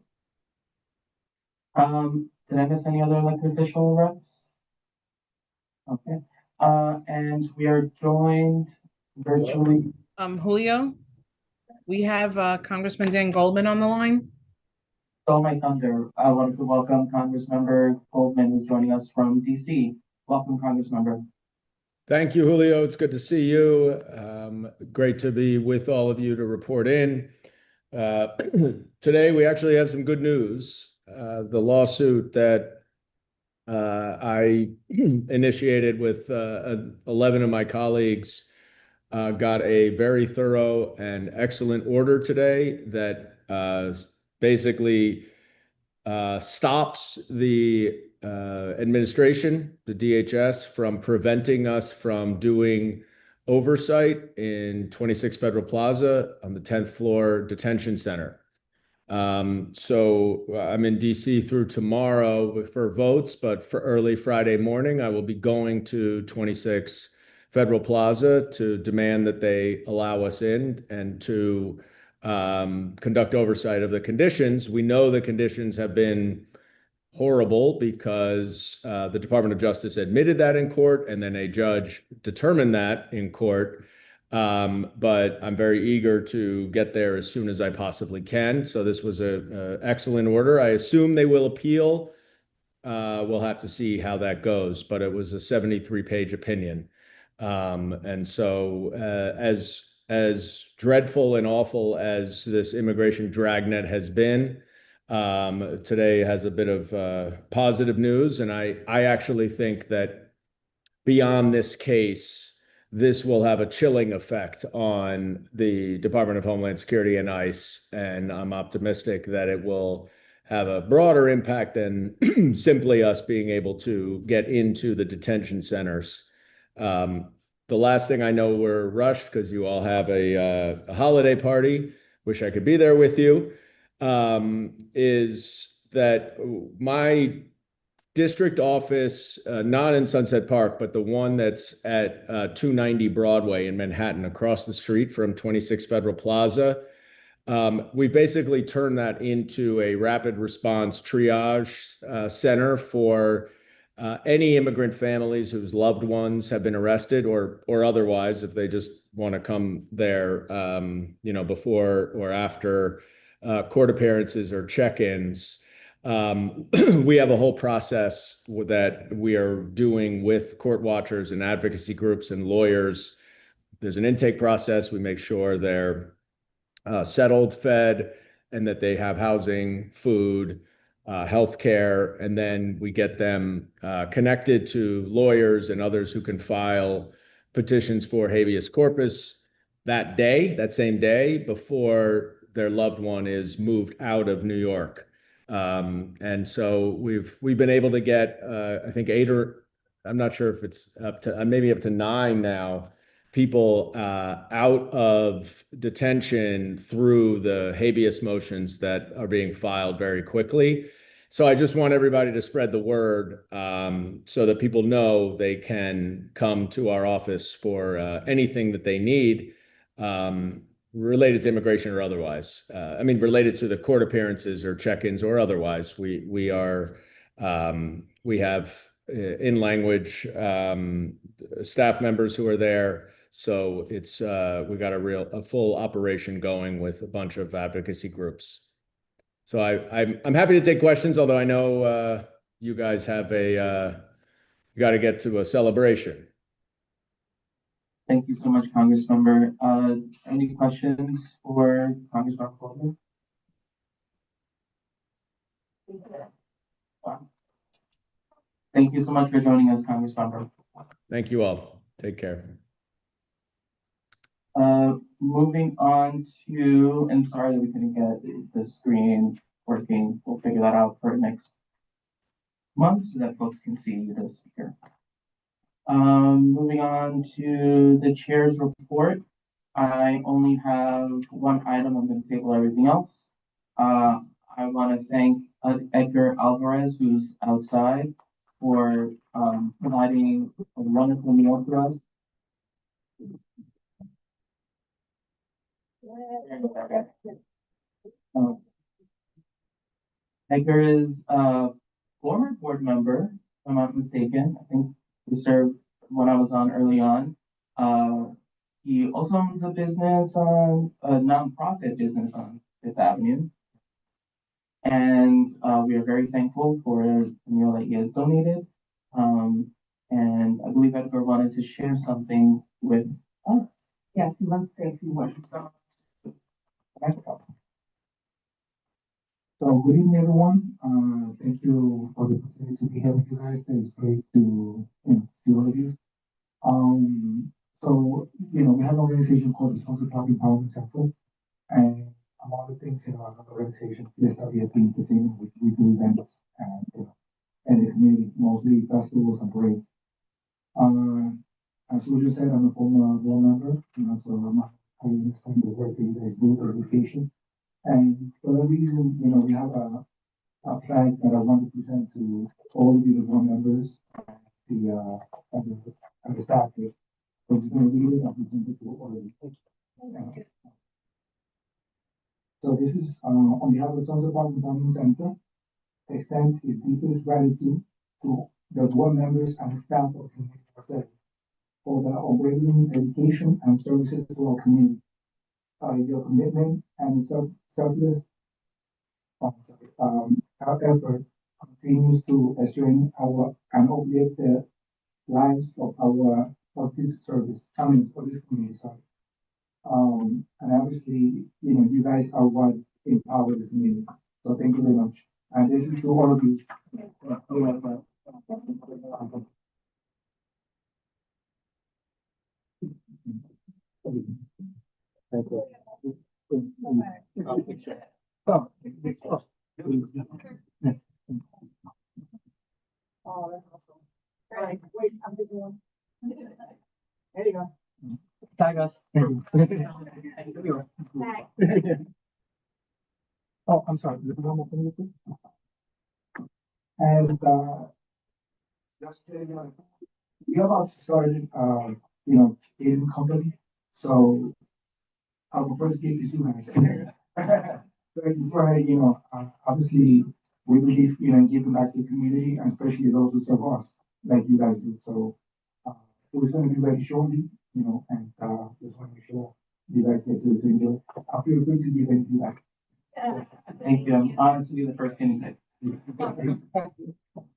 Did I miss any other elected official reps? Okay, and we are joined virtually. Julio, we have Congressman Dan Goldman on the line. So my thunder, I wanted to welcome Congressmember Goldman, who's joining us from DC. Welcome, Congressmember. Thank you, Julio. It's good to see you. Great to be with all of you to report in. Today, we actually have some good news. The lawsuit that I initiated with 11 of my colleagues got a very thorough and excellent order today that basically stops the administration, the DHS, from preventing us from doing oversight in 26 Federal Plaza on the 10th floor detention center. So I'm in DC through tomorrow for votes, but for early Friday morning, I will be going to 26 Federal Plaza to demand that they allow us in and to conduct oversight of the conditions. We know the conditions have been horrible because the Department of Justice admitted that in court, and then a judge determined that in court. But I'm very eager to get there as soon as I possibly can. So this was a excellent order. I assume they will appeal. We'll have to see how that goes, but it was a 73-page opinion. And so as dreadful and awful as this immigration dragnet has been, today has a bit of positive news. And I actually think that beyond this case, this will have a chilling effect on the Department of Homeland Security and ICE. And I'm optimistic that it will have a broader impact than simply us being able to get into the detention centers. The last thing I know, we're rushed because you all have a holiday party. Wish I could be there with you. Is that my district office, not in Sunset Park, but the one that's at 290 Broadway in Manhattan, across the street from 26 Federal Plaza. We basically turned that into a rapid response triage center for any immigrant families whose loved ones have been arrested or otherwise, if they just want to come there, before or after court appearances or check-ins. We have a whole process that we are doing with court watchers and advocacy groups and lawyers. There's an intake process. We make sure they're settled, fed, and that they have housing, food, healthcare, and then we get them connected to lawyers and others who can file petitions for habeas corpus that day, that same day, before their loved one is moved out of New York. And so we've been able to get, I think I'm not sure if it's up to, maybe up to 9 now, people out of detention through the habeas motions that are being filed very quickly. So I just want everybody to spread the word so that people know they can come to our office for anything that they need. Related to immigration or otherwise. Related to the court appearances or check-ins or otherwise. We have in-language staff members who are there. So it's we got a full operation going with a bunch of advocacy groups. So I'm happy to take questions, although I know you guys have you got to get to a celebration. Thank you so much, Congressmember. Any questions for Congressman Goldman? Wow. Thank you so much for joining us, Congressmember. Thank you all. Take care. Moving on to, and sorry that we couldn't get the screen working. We'll figure that out for next month so that folks can see the speaker. Moving on to the chair's report. I only have one item. I'm going to table everything else. I want to thank Edgar Alvarez, who's outside, for providing a wonderful meal for us. Edgar is a former board member, if I'm not mistaken. I think he served when I was on early on. He also owns a business a nonprofit business on Fifth Avenue. And we are very thankful for the meal that he has donated. And I believe Edgar wanted to share something with us. Yes, he wants to say a few words. So good evening, everyone. Thank you for the opportunity to be here with you guys. It's great to see all of you. So we have an organization called the Social Park Empowerment Center, and among other things, another organization, PSWFP Entertainment, which we do events and, and the community, mostly festivals and parades. As we just said, I'm a former board member, so I understand the work that you guys do for education. And for that reason, we have a flag that I want to present to all of you, the board members, and the staff here. So I'm just going to read it and present it to all of you. So this is on behalf of Sunset Park Development Center, extend his deepest gratitude to the board members and staff of Community Affairs for their unwavering dedication and services to our community. Your commitment and selfless our effort continues to strengthen and uplift the lives of this service, for this community, sorry. And obviously, you guys are what empower the community. So thank you very much. And this is to all of you. Thank you. Oh, that's awesome. Right, wait, I'm the one. There you go. Tag us. Oh, I'm sorry. One more thing, please. And just we about started, in company. So our first gig is you guys. Before obviously we believe in giving back to the community, and especially those who serve us, like you guys do. So it was going to be very shortly, and just want to make sure you guys get to enjoy. I feel free to give anything back. Thank you. I'm honored to be the first guinea pig.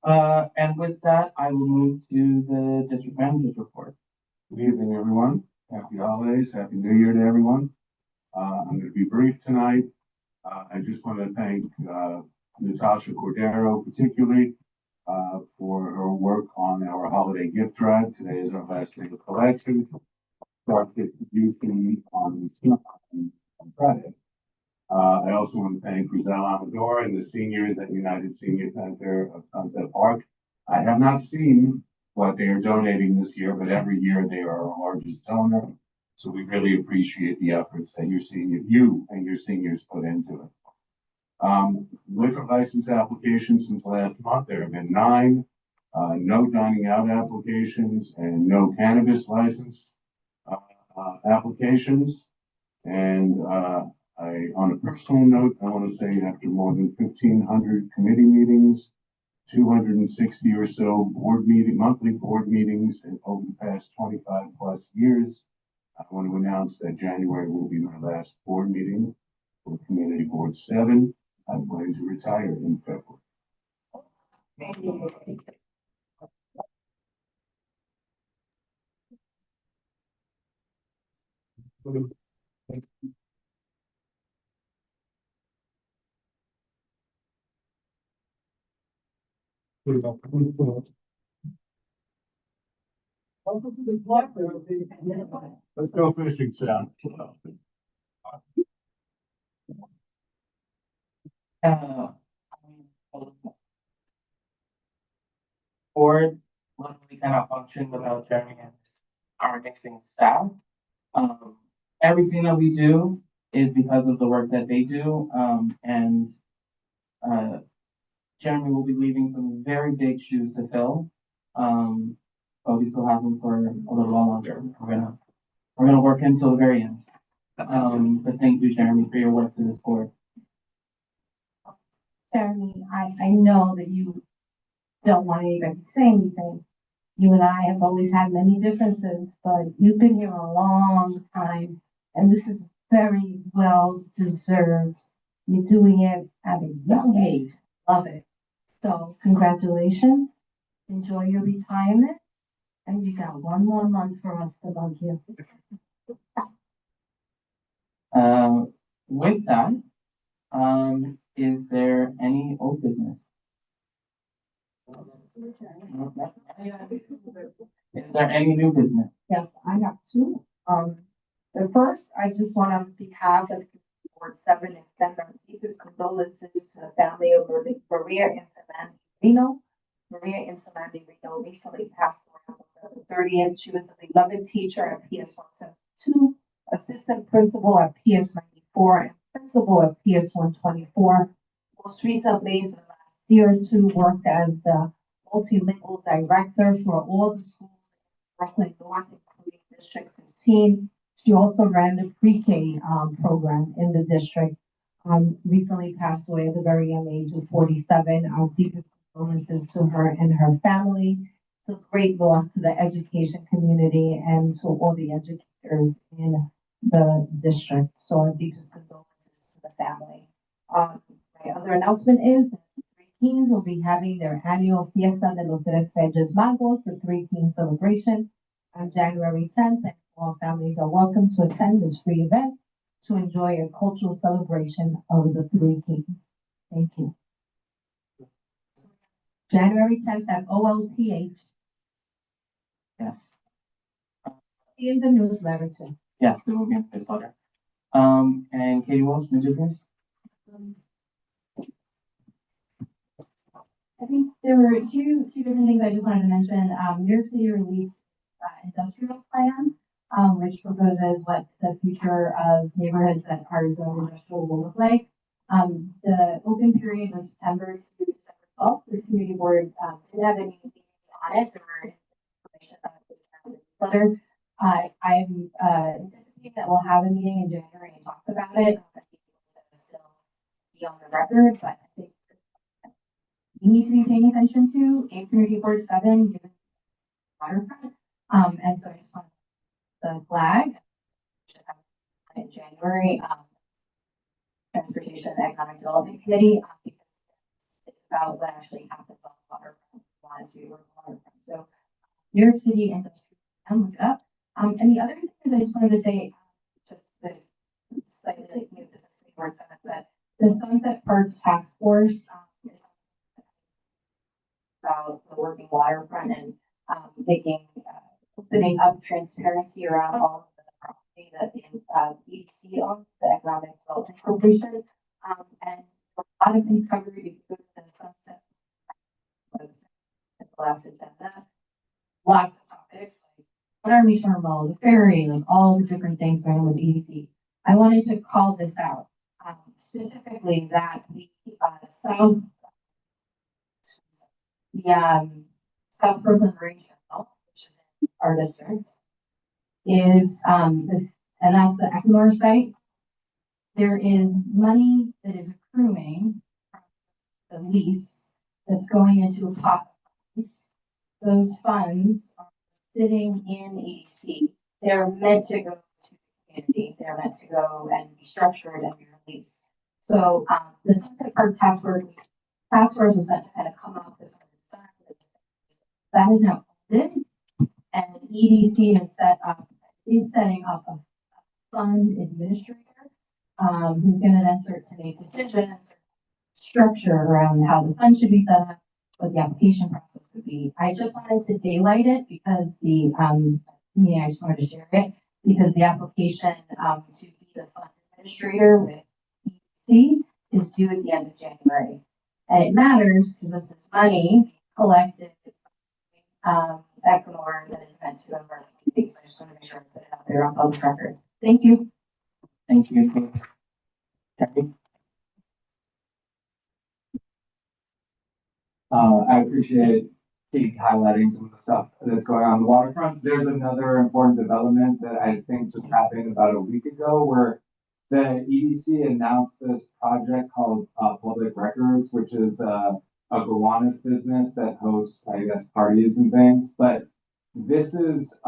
And with that, I will move to the district manager's report. Good evening, everyone. Happy holidays. Happy New Year to everyone. I'm going to be brief tonight. I just want to thank Natasha Cordero particularly for her work on our holiday gift drive. Today is our last day of collection. Start distribution on Friday. I also want to thank Giselle Amador and the seniors at United Senior Center of Sunset Park. I have not seen what they are donating this year, but every year they are our largest donor. So we really appreciate the efforts that you and your seniors put into it. Liquor license applications since last month, there have been 9, no dining out applications and no cannabis license applications. And on a personal note, I want to say after more than 1,500 committee meetings, 260 or so monthly board meetings over the past 25 plus years, I want to announce that January will be my last board meeting for Community Board 7. I'm going to retire in February. Let's go fishing, Sam. Board literally cannot function without Jeremy and our amazing staff. Everything that we do is because of the work that they do. And Jeremy will be leaving some very big shoes to fill. But we still have them for a little while longer. We're gonna work until the very end. But thank you, Jeremy, for your work to this board. Jeremy, I know that you don't want anybody to say anything. You and I have always had many differences, but you've been here a long time, and this is very well deserved. You're doing it at a young age. Love it. So congratulations. Enjoy your retirement. And you got one more month for us to bug you. With that, is there any old business? Is there any new business? Yes, I have 2. The first, I just want on behalf of the Board 7 extend our deepest condolences to the family of Maria Insamandi Reno. Maria Insamandi Reno recently passed away on November 30th. She was a beloved teacher at PS 172, assistant principal at PS 94, and principal at PS 124. Most recently, for the last year or two, worked as the multilingual director for all the schools in Brooklyn North, including District 15. She also ran the pre-K program in the district. Recently passed away at the very young age of 47. Our deepest condolences to her and her family. It's a great loss to the education community and to all the educators in the district. So our deepest condolences to the family. My other announcement is that the Three Kings will be having their annual Fiesta de los Tres Reyes Magos, the Three Kings celebration, on January 10th. And all families are welcome to attend this free event to enjoy a cultural celebration of the Three Kings. Thank you. January 10th at OLPH. Yes. In the newsletter too. Yes, there will be a newsletter. And Katie Walsh, new business? I think there were two different things I just wanted to mention. New York City released industrial plan, which proposes what the future of neighborhoods that are zoned industrial will look like. The open period was September to December 12th. The community board didn't have any meetings on it. There were information that was in the newsletter. I'm anticipating that we'll have a meeting in January and talk about it. I think it's still be on the record, but I think we need to be paying attention to a community board 7 given waterfront. And so I just want the flag should have in January. Transportation and Economic Development Committee, because it's about what actually happens on the waterfront. We wanted to work on the waterfront. So New York City Industrial, look it up. And the other thing is I just wanted to say, just the slightly like new business board 7, but the Sunset Park Task Force is about the working waterfront and making opening up transparency around all of the property that the EDC owns, the Economic Development Corporation, and a lot of things covered. If you go to the Sunset at the last agenda, lots of topics like what Army Terminal, the ferry, like all the different things going on with EDC. I wanted to call this out specifically that the South Brooklyn Marine Terminal, which is in our district, is and that's the Equinor site. There is money that is accruing from the lease that's going into a pot. Those funds are sitting in EDC. They're meant to go to the community. They're meant to go and be structured and be released. So the Sunset Park Task Force was meant to kind of come up with some design. That is now funded, and EDC is setting up a fund administrator who's going to then start to make decisions, structure around how the fund should be set up, what the application process would be. I just wanted to daylight it because I just wanted to share it because the application to be the fund administrator with EDC is due at the end of January. And it matters because this is money collected Equinor that is meant to go to our community. So I just want to make sure I put it out there on public record. Thank you. Thank you. Kathy? I appreciate Kate highlighting some of the stuff that's going on the waterfront. There's another important development that I think just happened about a week ago where the EDC announced this project called Public Records, which is a Gowanus business that hosts, I guess, parties and things. But this is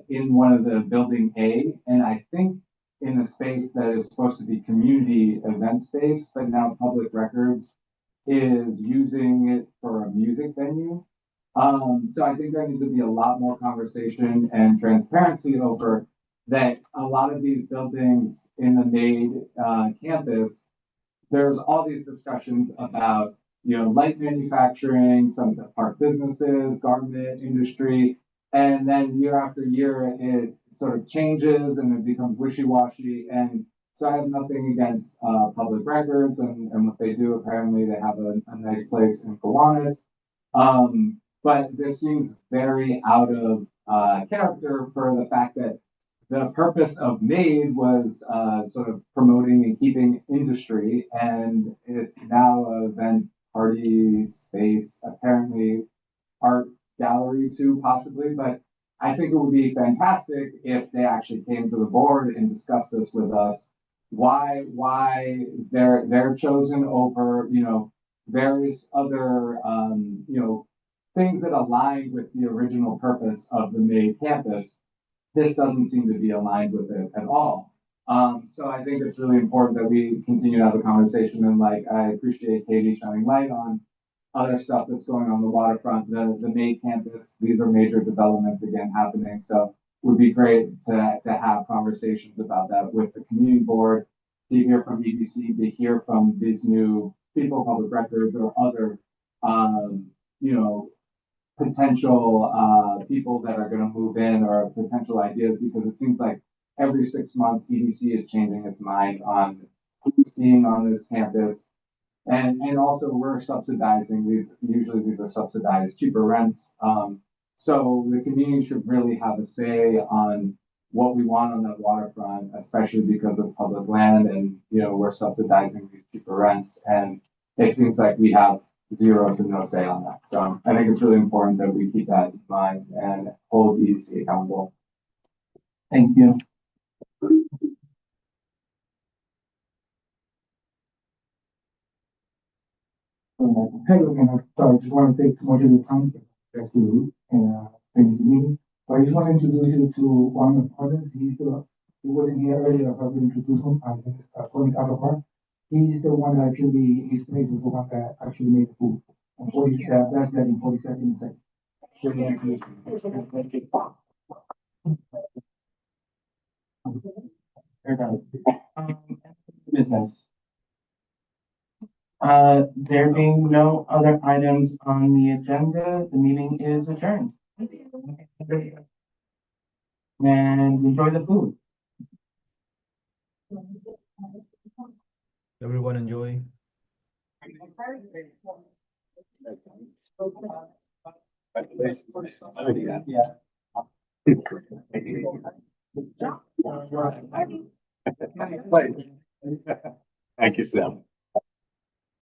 in one of the building A, and I think in the space that is supposed to be community event space, but now Public Records is using it for a music venue. So I think there needs to be a lot more conversation and transparency over that. A lot of these buildings in the MADE campus, there's all these discussions about, light manufacturing, Sunset Park businesses, garment industry, and then year after year, it sort of changes and it becomes wishy-washy. And So I have nothing against public records and what they do. Apparently, they have a nice place in Kiwanis. But this seems very out of character for the fact that the purpose of MADE was sort of promoting and keeping industry, and it's now a event party space, apparently art gallery too, possibly. But I think it would be fantastic if they actually came to the board and discussed this with us. Why they're chosen over, you know, various other things that align with the original purpose of the MADE campus. This doesn't seem to be aligned with it at all. So I think it's really important that we continue to have a conversation, and like I appreciate Katie shining light on other stuff that's going on the waterfront, the MADE campus. These are major developments again happening. So it would be great to have conversations about that with the community board, to hear from EDC, to hear from these new people, public records, or other potential people that are going to move in, or potential ideas, because it seems like every 6 months EDC is changing its mind on who's being on this campus. And also we're subsidizing these, usually these are subsidized cheaper rents. So the community should really have a say on what we want on that waterfront, especially because of public land, and we're subsidizing these cheaper rents, and it seems like we have zero to no say on that. So I think it's really important that we keep that in mind and hold EDC accountable. Thank you. Hello, and sorry, I just want to take too much of your time. That's too rude, and thank you, meeting. But I just want to introduce you to one of the partners. He wasn't here earlier. I will introduce him. Tony Casapar. He's the one that actually his place was the one that actually made the food. And that's that in 42nd and second. Business. There being no other items on the agenda, the meeting is adjourned. And enjoy the food. Everyone enjoy. Thank you, Sam.